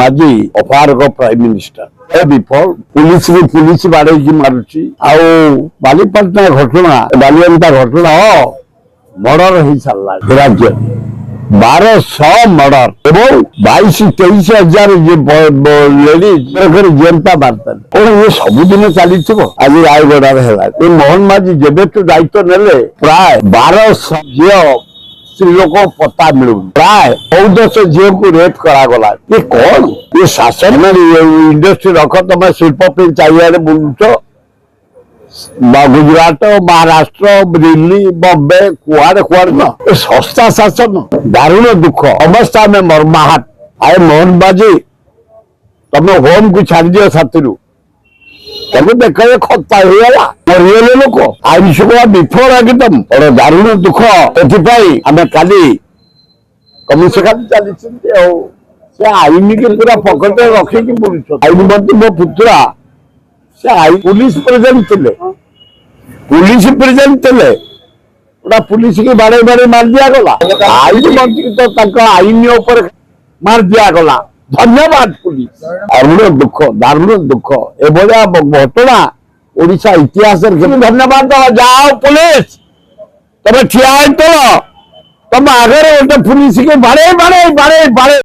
ମାଝୀ ଅପାରଗ prime minister ଏ ବିଫଳ police ବାଡେଇକି ମାରୁଛି। ଆଉ ବାଲିପାଟଣା ଘଟଣା ବାଲିଅନ୍ତା ଘଟଣା ମର୍ଡର ହେଇସାରିଲା ରାଜ୍ୟରେ 1200 ମର୍ଡର ଏବଂ 22-23 ହଜାର ଲେଡିଜ ଜେନ୍ତା ବାର୍ତ୍ତା କଣ ଇଏ ସବୁଦିନ ଚାଲିଥିବ। ଆଜି ରାୟଗଡାରେ ହେଲା ଏ ମୋହନ ମାଝୀ ଯେବେଠୁ ଦାୟିତ୍ୱ ନେଲେ ପ୍ରାୟ 1200 ଝିଅ ସ୍ତ୍ରୀ ଲୋକ ପତା ମିଳୁନି, ପ୍ରାୟ 1400 ଝିଅକୁ ରେପ କରାଗଲା। ଏ କଣ ଏ ଶାସନ ଇଣ୍ଡଷ୍ଟ୍ରି ରଖ, ତମେ ଶିଳ୍ପ ପାଇଁ ଚାରିଆଡେ ବୁଲୁଛ, ଗୁଜରାଟ ମହାରାଷ୍ଟ୍ର ଦିଲ୍ଲୀ ବମ୍ବେ କୁଆଡେ କୁଆଡେ ନା ଏ ଶସ୍ତା ଶାସନ ଦାରୁଣ ଦୁଃଖ ଅବସ୍ଥା ଆମେ ମର୍ମାହତ। ଆଏ ମୋହନ ମାଝୀ ତମେ ହୋମ କୁ ଛାଡ଼ିଦିଅ ସାଥିରୁ, ତମେ ଦେଖରେ ଖତା ହେଇଗଲା ମରିଗଲେ ଲୋକ ଆଇନ ଶୃଙ୍ଖଳା ବିଫଳ ଏକଦମ ବଡ ଦାରୁଣ ଦୁଃଖ। ଏଥିପାଇଁ ଆମେ କାଲି କମିଶନ ଚାଲିଛନ୍ତି ଆଉ ସେ ଆଇନକି ପୁରା ପକେଟରେ ରଖିକି ବୁଲୁଛନ୍ତି। ଆଇନ ମନ୍ତ୍ରୀ ମୋ ପୁତୁରା ସେ ପୁଲିସ ପ୍ରେସିଡେଣ୍ଟ ଥିଲେ ଗୋଟା ପୁଲିସ କି ବାଡେଇ ମାରି ଦିଆଗଲା। ଆଇନ ମନ୍ତ୍ରୀ ତ ତାଙ୍କ ଆଇନ ଉପରେ ମାରି ଦିଆଗଲା। ଧନ୍ୟବାଦ ପୁଲିସ। ଦାରୁଣ ଦୁଃଖ ଏଭଳିଆ ଘଟଣା ଓଡିଶା ଇତିହାସରେ କେବେ ଧନ୍ୟବାଦ ଯାଅ ପୁଲିସ, ତମେ ଠିଆ ହେଇଥିଲ ତମ ଆଗରେ ଗୋଟେ ପୁଲିସ କି ବାଡେଇ